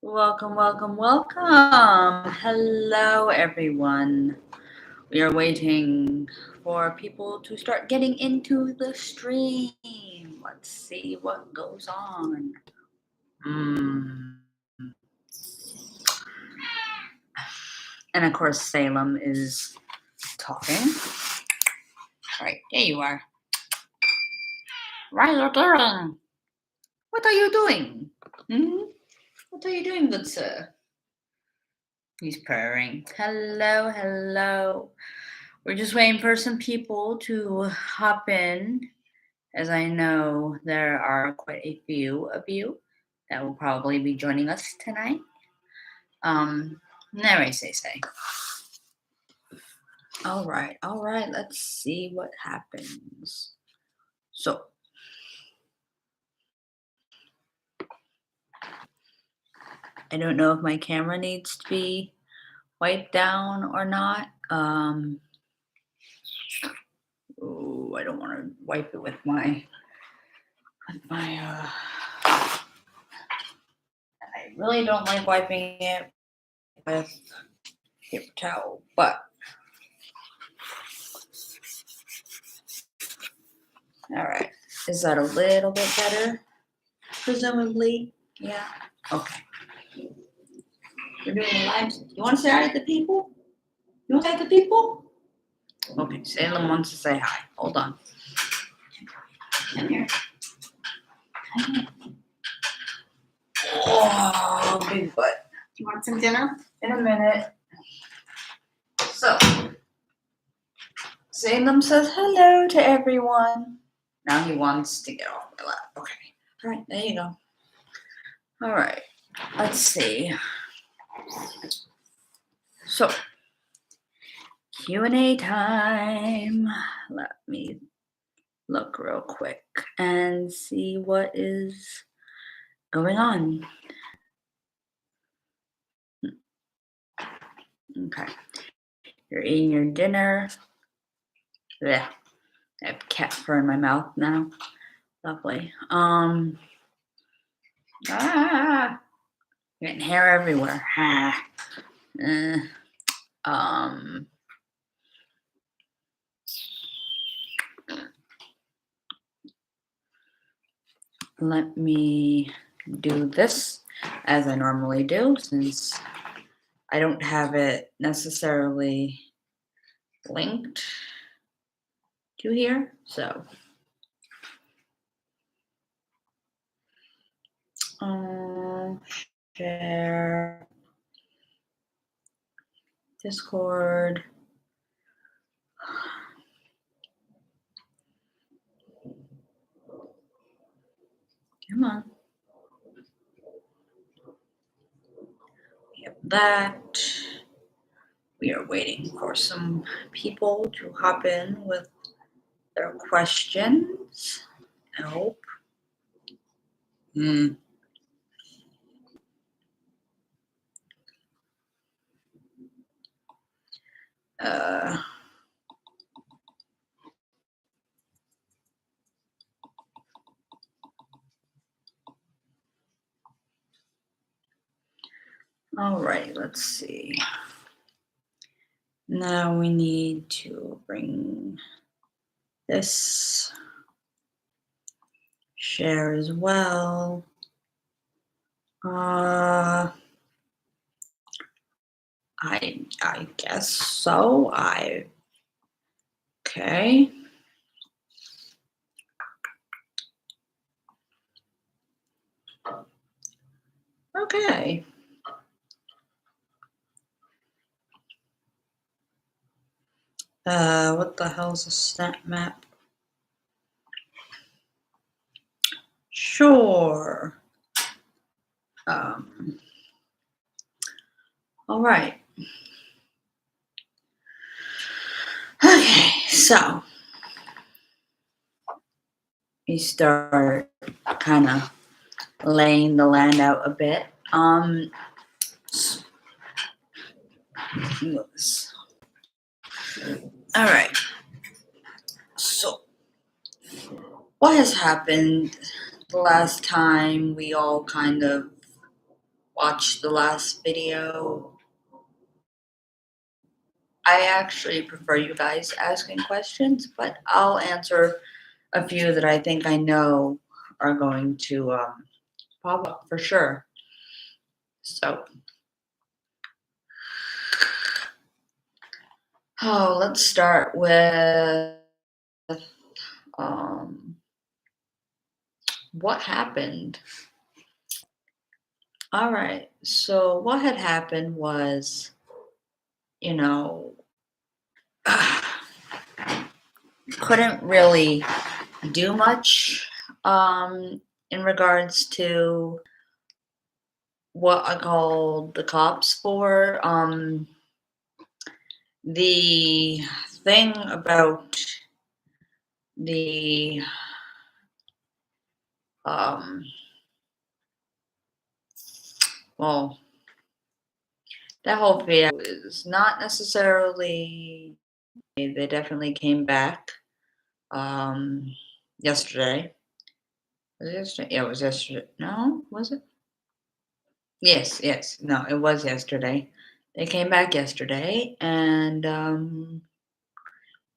Welcome, welcome, welcome. Hello, everyone. We are waiting for people to start getting into the stream. Let's see what goes on. And of course, Salem is talking. All right, there you are. Ryler Durham. What are you doing? What are you doing, good sir? He's purring. Hello, hello. We're just waiting for some people to hop in, as I know there are quite a few of you that will probably be joining us tonight. Never say. All right, let's see what happens. So, I don't know if my camera needs to be wiped down or not. I don't want to wipe it with my I really don't like wiping it with paper towel, but all right. Is that a little bit better? Presumably, yeah. Okay. We're doing a live. You want to say hi to the people? You want to say hi to the people? Okay. Salem wants to say hi. Hold on. Come here. Oh, big butt. Do you want some dinner? In a minute. So, Salem says hello to everyone. Now he wants to get off my lap. Okay. All right. There you go. All right. Let's see. So, Q&A time. Let me look real quick and see what is going on. Okay. You're eating your dinner. Yeah. I have cat fur in my mouth now. Lovely. Getting hair everywhere. Let me do this as I normally do, since I don't have it necessarily linked to here. So share Discord. Come on. We have that. We are waiting for some people to hop in with their questions. I hope. All right, let's see. Now we need to bring this share as well. I guess so. Okay. Okay. What the hell is a snap map? Sure. All right. Okay, so we start kind of laying the land out a bit. All right. So, what has happened the last time we all kind of watched the last video, I actually prefer you guys asking questions, but I'll answer a few that I think I know are going to pop up for sure. So, let's start with what happened. All right, so what had happened was, you know, couldn't really do much in regards to what I called the cops for. The thing about the well, that whole video is not necessarily. They definitely came back yesterday. Was it yesterday? Yeah, it was yesterday. No, was it? Yes, yes. No, it was yesterday. They came back yesterday, and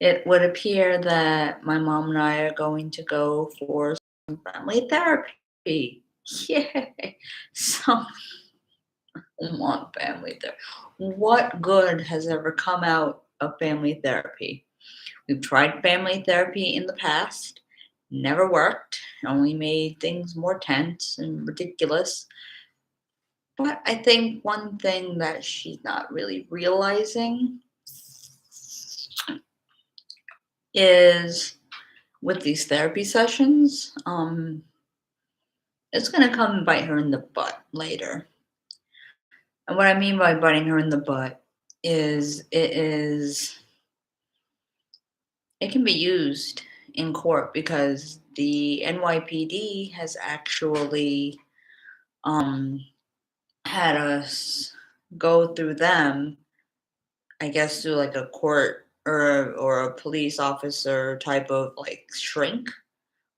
it would appear that my mom and I are going to go for some family therapy. Yay! Someone want family therapy. What good has ever come out of family therapy? We've tried family therapy in the past, never worked, only made things more tense and ridiculous. But I think one thing that she's not really realizing is with these therapy sessions, it's going to come and bite her in the butt later. And what I mean by biting her in the butt is it can be used in court because the NYPD has actually had us go through them, I guess, through like a court or a police officer type of like shrink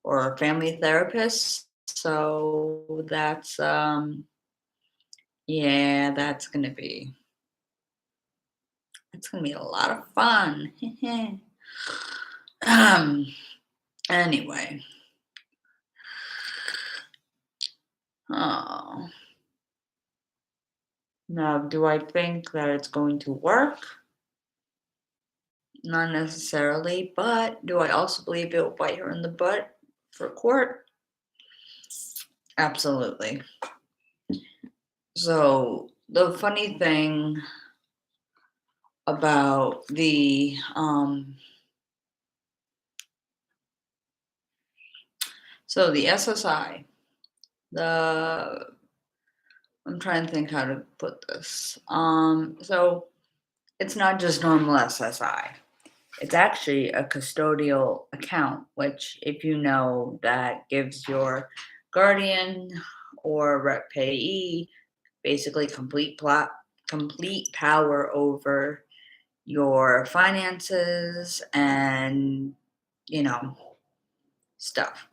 or a family therapist. So that's yeah, it's gonna be a lot of fun. um anyway. Oh. Now, do I think that it's going to work? Not necessarily, but do I also believe it will bite her in the butt for court? Absolutely. So, the funny thing about the SSI, the I'm trying to think how to put this. So it's not just normal SSI. It's actually a custodial account, which, if you know, that gives your guardian or rep payee basically complete power over your finances and stuff.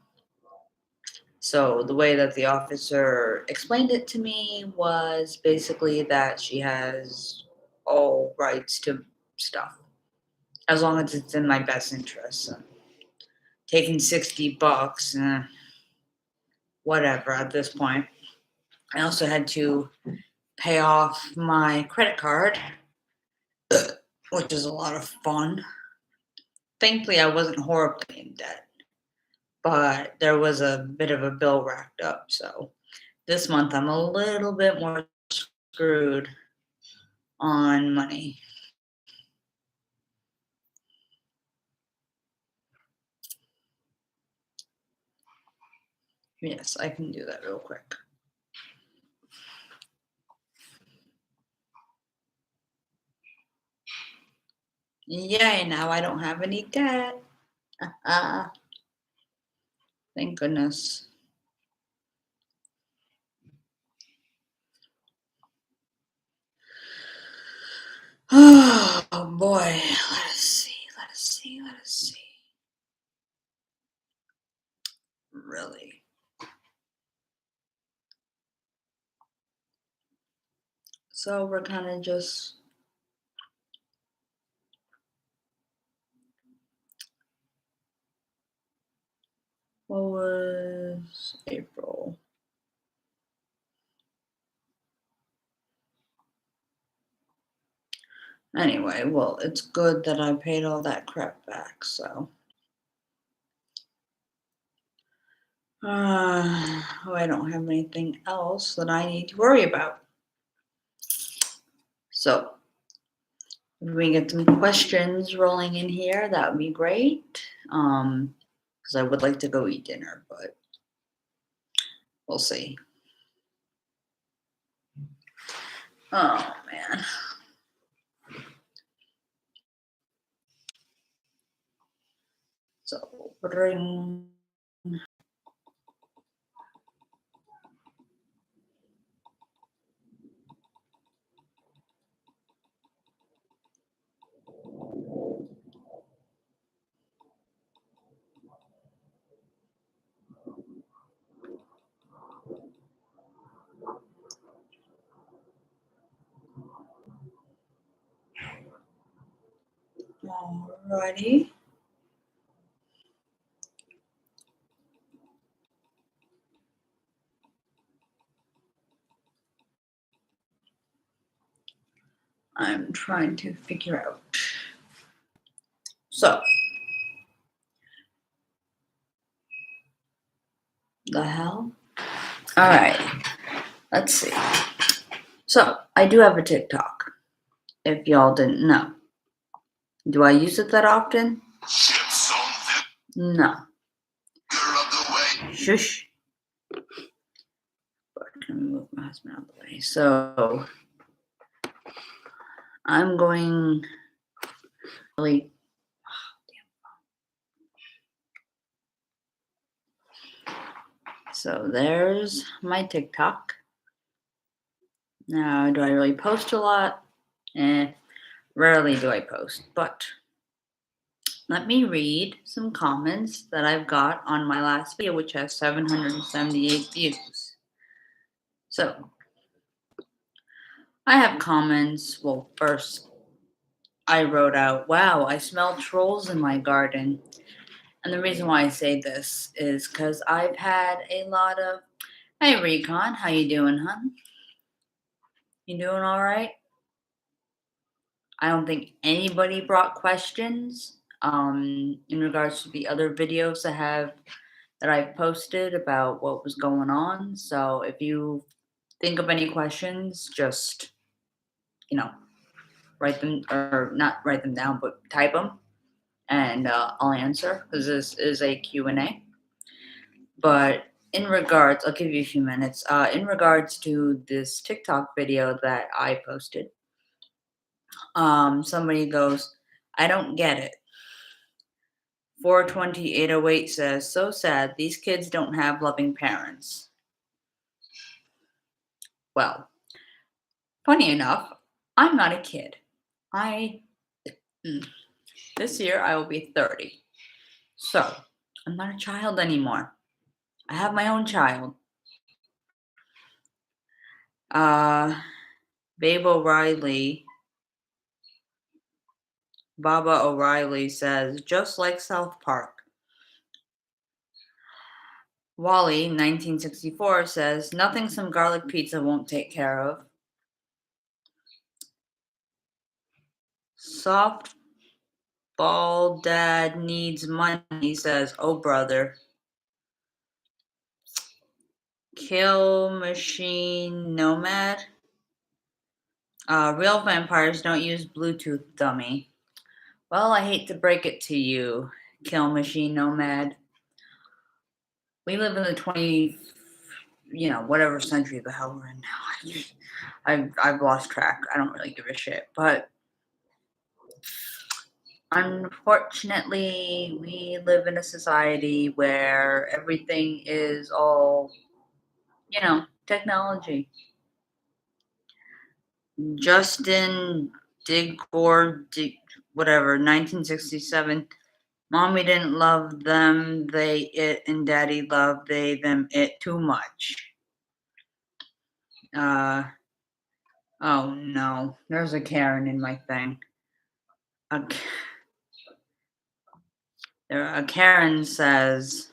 So the way that the officer explained it to me was basically that she has all rights to stuff as long as it's in my best interest. So taking $60, whatever at this point. I also had to pay off my credit card, which is a lot of fun. Thankfully, I wasn't horribly in debt, but there was a bit of a bill racked up. So this month, I'm a little bit more screwed on money. Yes, I can do that real quick. Yay, now I don't have any debt. Thank goodness. Oh boy, let us see. Really? So we're kind of just what was April? Anyway, well, it's good that I paid all that crap back, so. I don't have anything else that I need to worry about. So, if we get some questions rolling in here, that would be great. Because I would like to go eat dinner, but we'll see. Oh man. So bring. Alrighty. I'm trying to figure out. So, the hell? All right. Let's see. So, I do have a TikTok. If y'all didn't know. Do I use it that often? No. Shush. But let me move my husband out of the way. So I'm going really. So there's my TikTok. Now, do I really post a lot? Rarely do I post, but let me read some comments that I've got on my last video, which has 778 views. So I have comments. Well, first I wrote out, wow, I smell trolls in my garden. And the reason why I say this is because I've had a lot of, hey Recon, how you doing, hun? You doing all right? I don't think anybody brought questions in regards to the other videos that I've posted about what was going on. So if you think of any questions, just, write them, or not write them down, but type them, and I'll answer, because this is a Q&A. But in regards, I'll give you a few minutes. In regards to this TikTok video that I posted, somebody goes, I don't get it. 42808 says, so sad, these kids don't have loving parents. Well, funny enough, I'm not a kid. This year I will be 30. So, I'm not a child anymore. I have my own child. Babe O'Reilly, Baba O'Reilly says, just like South Park. Wally, 1964, says, nothing some garlic pizza won't take care of. Softball dad needs money, says, oh brother. Kill Machine Nomad. Real vampires don't use Bluetooth, dummy. Well, I hate to break it to you, Kill Machine Nomad. We live in the 20, whatever century the hell we're in now. I've lost track. I don't really give a shit. But unfortunately, we live in a society where everything is all, technology. Justin Digor, whatever, 1967. Mommy didn't love them, they it, and Daddy loved they them it too much. Oh no, there's a Karen in my thing. A, a Karen says,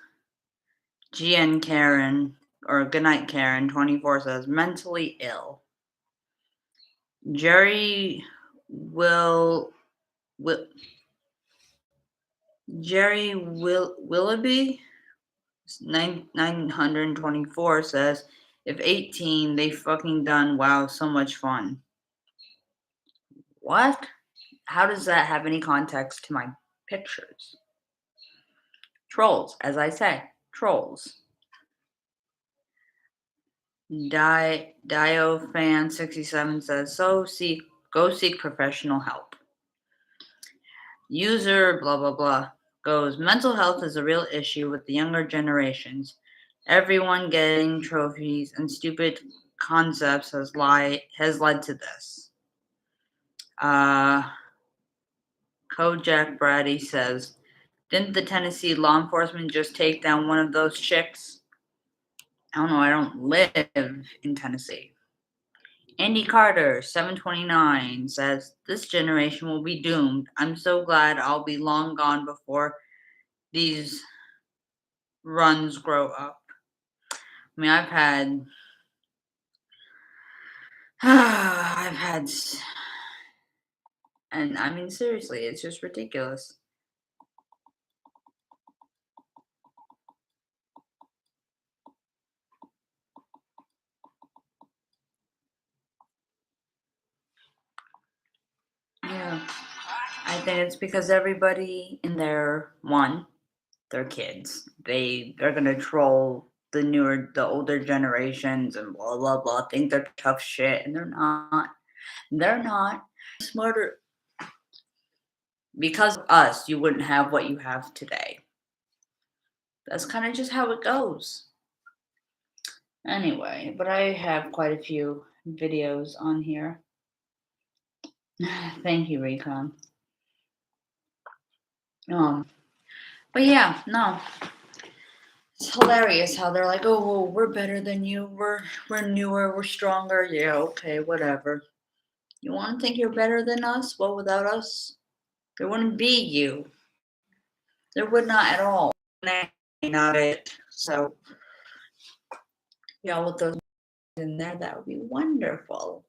GN Karen, or Goodnight Karen 24 says, mentally ill. Jerry will Willoughby 924 says, if 18, they fucking done. Wow, so much fun. What? How does that have any context to my pictures? Trolls, as I say, trolls. Diofan67 says, go seek professional help. User blah blah blah goes, mental health is a real issue with the younger generations. Everyone getting trophies and stupid concepts has led to this. Kojak Brady says, didn't the Tennessee law enforcement just take down one of those chicks? I don't know, I don't live in Tennessee. Andy Carter, 729, says, this generation will be doomed. I'm so glad I'll be long gone before these runs grow up. I mean, and I mean, seriously, it's just ridiculous. Yeah, I think it's because everybody in their kids. They're gonna troll the older generations and blah blah blah. Think they're tough shit, and they're not. They're not smarter. Because of us, you wouldn't have what you have today. That's kind of just how it goes. Anyway, but I have quite a few videos on here. Thank you, Recon. But yeah, no. It's hilarious how they're like, oh, well, we're better than you. We're newer. We're stronger. Yeah, okay, whatever. You want to think you're better than us? Well, without us, there wouldn't be you. There would not at all. Not it. So, y'all with those in there, that would be wonderful.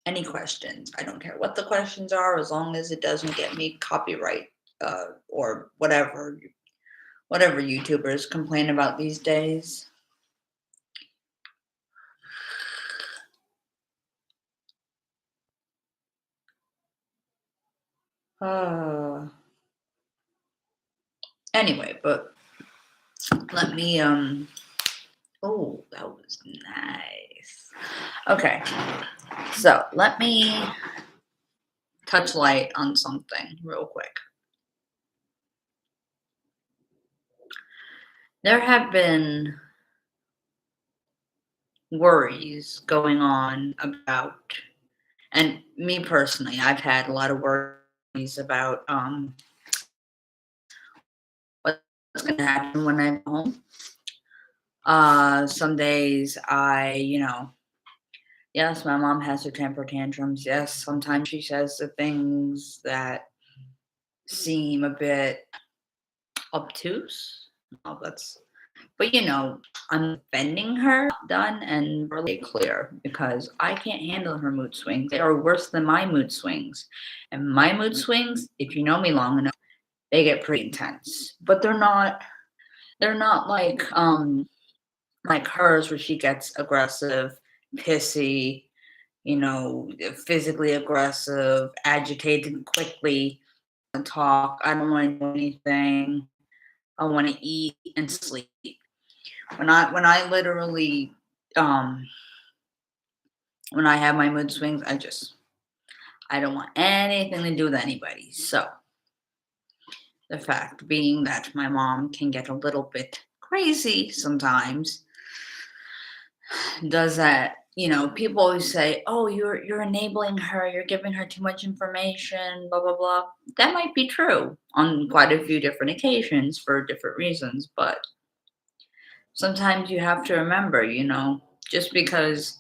Any questions? I don't care what the questions are, as long as it doesn't get me copyright or whatever YouTubers complain about these days. Anyway, but let me oh, that was nice. Okay, so let me touch light on something real quick. There have been worries going on about, and me personally, I've had a lot of worries about what's going to happen when I'm home. Some days yes, my mom has her temper tantrums. Yes, sometimes she says the things that seem a bit obtuse. Oh, but I'm offending her, done and really clear, because I can't handle her mood swings. They are worse than my mood swings. And my mood swings, if you know me long enough, they get pretty intense. But they're not like hers, where she gets aggressive, pissy, physically aggressive, agitated quickly, and talk. I don't want to do anything. I want to eat and sleep. When I literally when I have my mood swings, I don't want anything to do with anybody. So the fact being that my mom can get a little bit crazy sometimes, does that, people always say, oh, you're enabling her, you're giving her too much information, blah blah blah. That might be true on quite a few different occasions for different reasons, but sometimes you have to remember, just because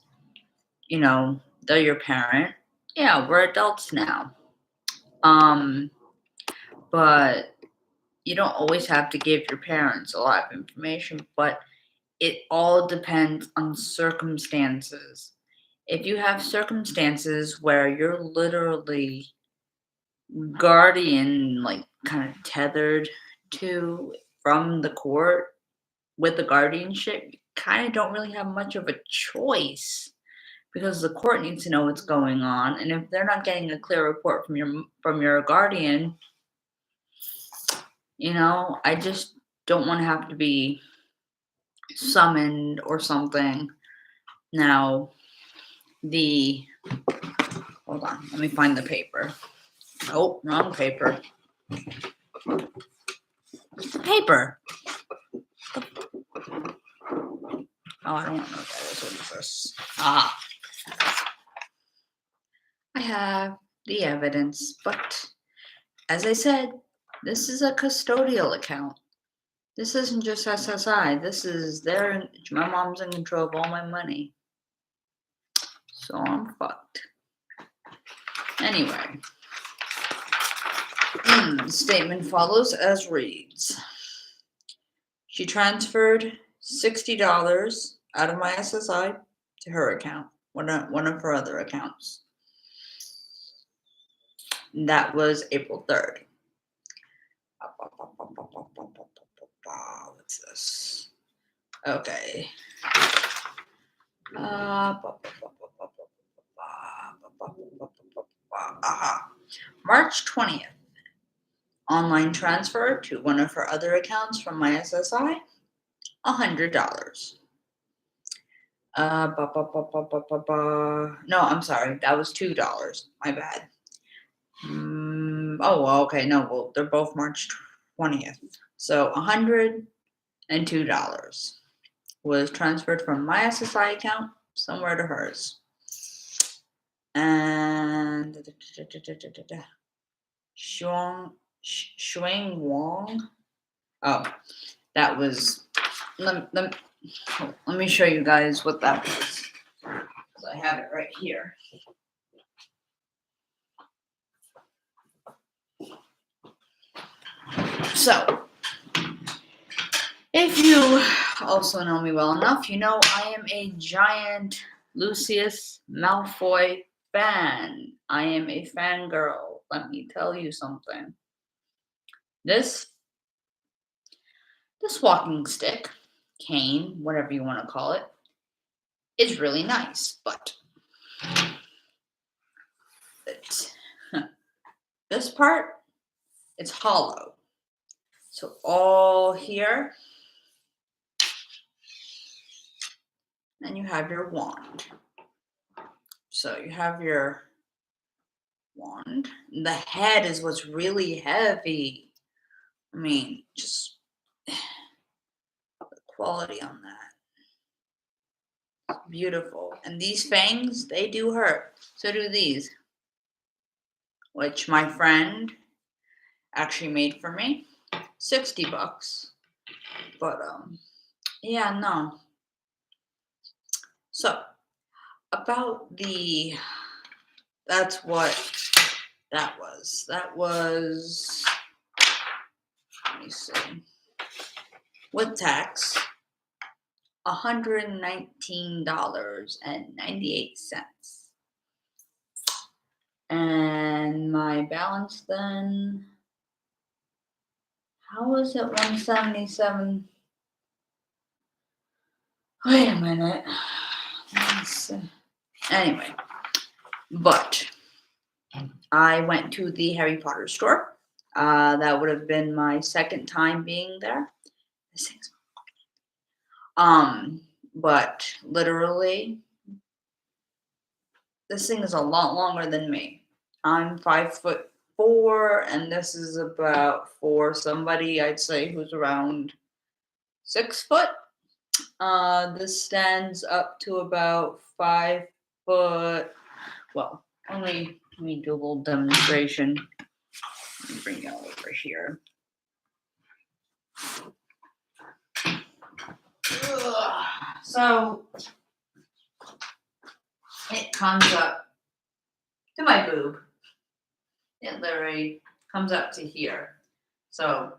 they're your parent. Yeah, we're adults now. But you don't always have to give your parents a lot of information, but it all depends on circumstances. If you have circumstances where you're literally guardian, like kind of tethered to from the court with the guardianship, you kind of don't really have much of a choice because the court needs to know what's going on, and if they're not getting a clear report from your guardian, I just don't want to have to be summoned or something. Now, hold on, let me find the paper. Oh, wrong paper. Paper. Oh, I don't want to know what that is. What is this? Ah. I have the evidence, but as I said, this is a custodial account. This isn't just SSI. This is my mom's in control of all my money. So I'm fucked. Anyway. The statement follows as reads. She transferred $60 out of my SSI to her account, one of her other accounts. That was April 3rd. What's this? Okay. March 20th. Online transfer to one of her other accounts from my SSI, $100. No, I'm sorry. That was $2. My bad. Okay. No, well, they're both March 20th. So $102 was transferred from my SSI account somewhere to hers. And Shuang Wong. Oh, that was. Let me show you guys what that was. So I have it right here. So, if you also know me well enough, you know I am a giant Lucius Malfoy fan. I am a fangirl. Let me tell you something. This walking stick, cane, whatever you want to call it, is really nice, but this part, it's hollow. So all here, and you have your wand. So you have your wand. The head is what's really heavy. I mean, just the quality on that. Beautiful. And these fangs, they do hurt. So do these, which my friend actually made for me. $60. But yeah, no. So about that's what that was. That was, let me see, with tax, $119.98. And my balance then, how was it 177? Wait a minute. Anyway, but I went to the Harry Potter store. That would have been my second time being there. This thing's but literally, this thing is a lot longer than me. I'm 5'4", and this is about for somebody I'd say who's around 6 foot. This stands up to about 5 foot. Well, let me do a little demonstration. Let me bring it over here. So it comes up to my boob. It literally comes up to here. So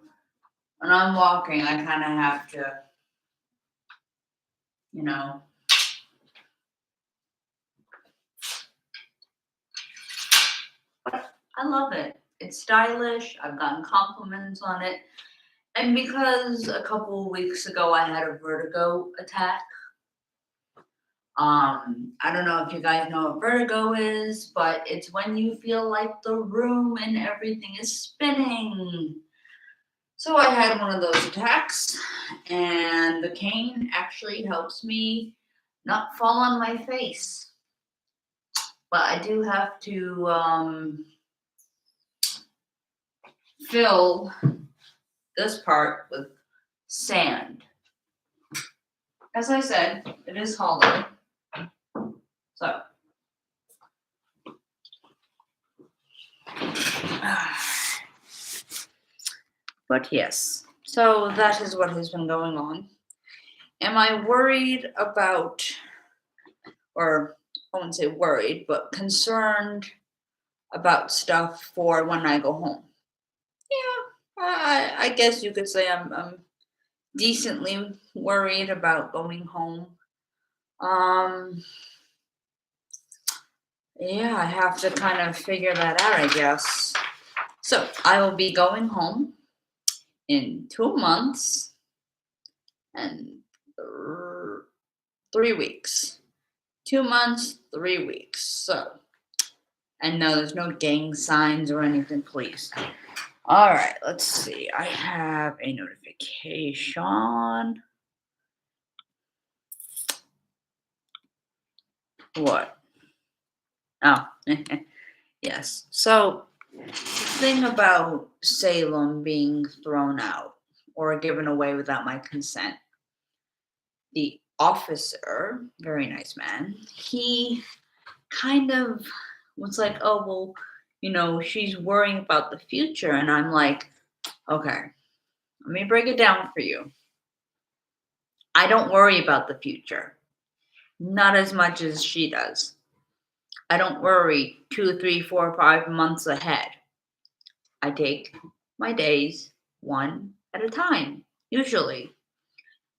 when I'm walking, I kind of have to, you know, but I love it. It's stylish. I've gotten compliments on it. And because a couple of weeks ago I had a vertigo attack, I don't know if you guys know what vertigo is, but it's when you feel like the room and everything is spinning. So I had one of those attacks, and the cane actually helps me not fall on my face. But I do have to fill this part with sand. As I said, it is hollow. So, but yes, so that is what has been going on. Am I worried about, or I wouldn't say worried, but concerned about stuff for when I go home? Yeah, I guess you could say I'm decently worried about going home. Um, yeah, I have to kind of figure that out, I guess. So I will be going home in 2 months and 3 weeks. 2 months, 3 weeks. So, and no, there's no gang signs or anything, please. All right, let's see. I have a notification. What? Oh, yes. So, the thing about Salem being thrown out or given away without my consent, the officer, very nice man, he kind of was like, oh, well, she's worrying about the future. And I'm like, okay, let me break it down for you. I don't worry about the future, not as much as she does. I don't worry 2, 3, 4, 5 months ahead. I take my days one at a time, usually.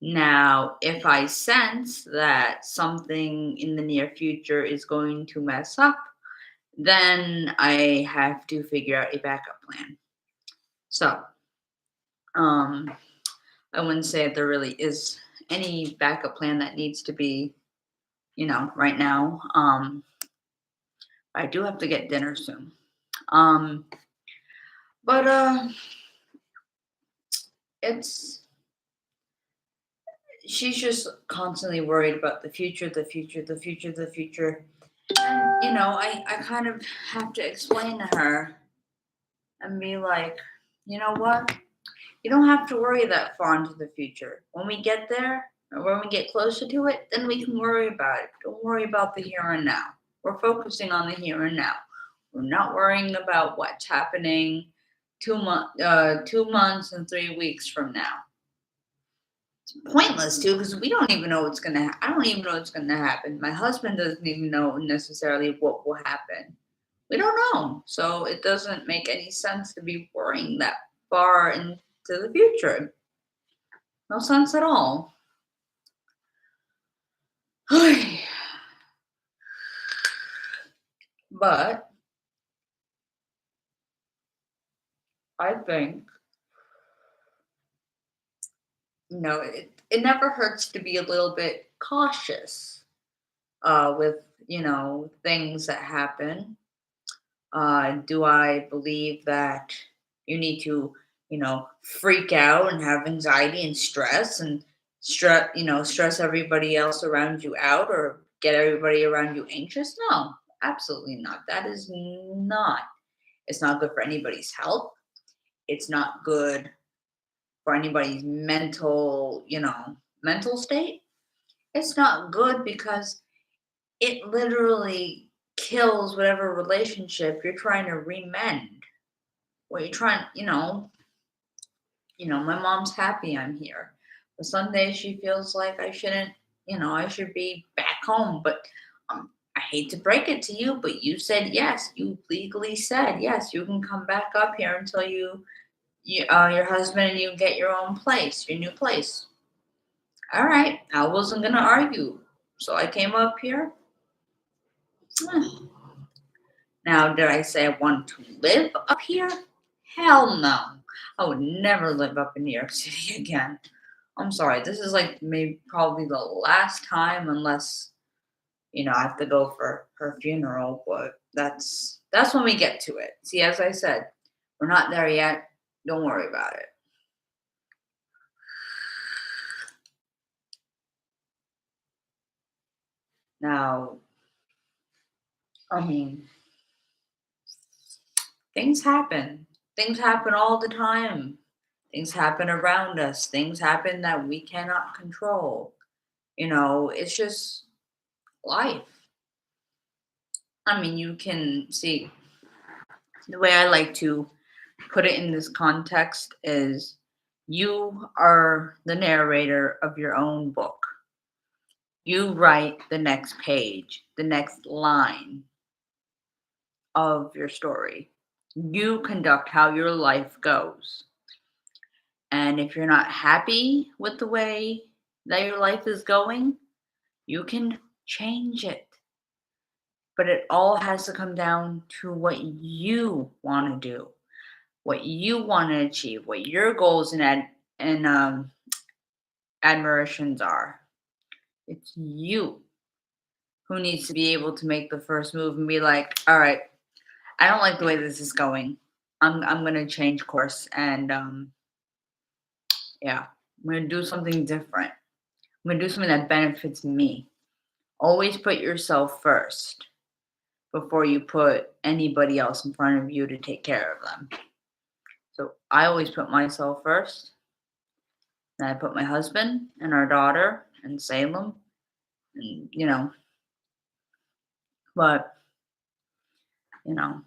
Now, if I sense that something in the near future is going to mess up, then I have to figure out a backup plan. So, I wouldn't say there really is any backup plan that needs to be, right now. I do have to get dinner soon. But it's she's just constantly worried about the future, the future, the future, the future. And I kind of have to explain to her and be like, you know what? You don't have to worry that far into the future. When we get there, or when we get closer to it, then we can worry about it. Don't worry about the here and now. We're focusing on the here and now. We're not worrying about what's happening 2 months and 3 weeks from now. It's pointless too, because we don't even know what's gonna. I don't even know what's gonna happen. My husband doesn't even know necessarily what will happen. We don't know, so it doesn't make any sense to be worrying that far into the future. No sense at all. But I think, it never hurts to be a little bit cautious with, things that happen. Do I believe that you need to, freak out and have anxiety and stress everybody else around you out or get everybody around you anxious? No, absolutely not. That is not. It's not good for anybody's health. It's not good for anybody's mental state. It's not good because it literally kills whatever relationship you're trying to remend. What you're trying, my mom's happy I'm here. But some days she feels like I shouldn't, I should be back home. But I hate to break it to you, but you said yes. You legally said yes. You can come back up here until your husband and you get your own place, your new place. All right. I wasn't gonna argue, so I came up here. Now, did I say I want to live up here? Hell no. I would never live up in New York City again. I'm sorry. This is like maybe probably the last time, unless I have to go for her funeral. But that's when we get to it. See, as I said, we're not there yet. Don't worry about it. Now, I mean, things happen. Things happen all the time. Things happen around us. Things happen that we cannot control. It's just life. I mean, you can see the way I like to put it in this context is you are the narrator of your own book. You write the next page, the next line of your story. You conduct how your life goes. And if you're not happy with the way that your life is going, you can change it. But it all has to come down to what you want to do, what you want to achieve, what your goals and admirations are. It's you who needs to be able to make the first move and be like, all right, I don't like the way this is going. I'm gonna change course and yeah, I'm gonna do something different. I'm gonna do something that benefits me. Always put yourself first before you put anybody else in front of you to take care of them. So I always put myself first. Then I put my husband and our daughter in Salem, and but you know,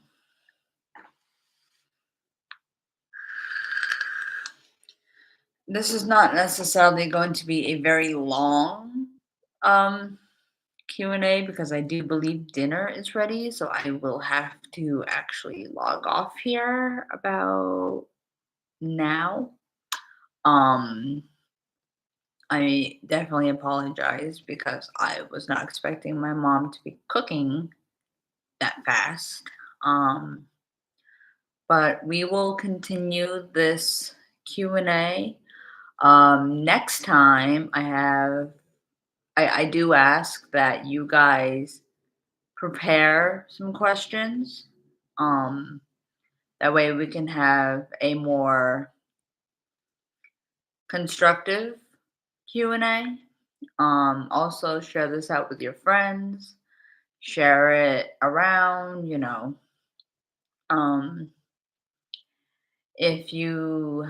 this is not necessarily going to be a very long um Q&A because I do believe dinner is ready, so I will have to actually log off here about now. Um I definitely apologize because I was not expecting my mom to be cooking that fast. Um but we will continue this Q&A. Next time I do ask that you guys prepare some questions. Um, that way we can have a more constructive Q&A. Also share this out with your friends, share it around. Um, if you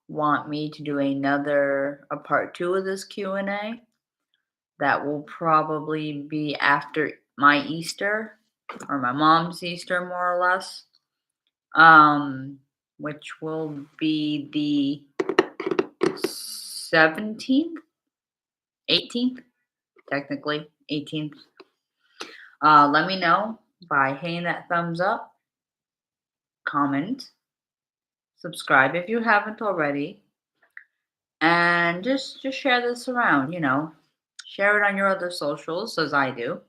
want me to do a part 2 of this Q&A, that will probably be after my Easter or my mom's Easter, more or less, which will be the 17th, 18th, technically 18th. Let me know by hitting that thumbs up, comment, subscribe if you haven't already, and just share this around. Share it on your other socials as I do.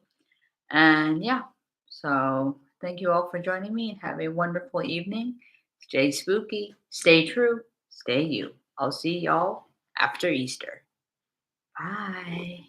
And yeah, so thank you all for joining me and have a wonderful evening. Stay spooky, stay true, stay you. I'll see y'all after Easter. Bye.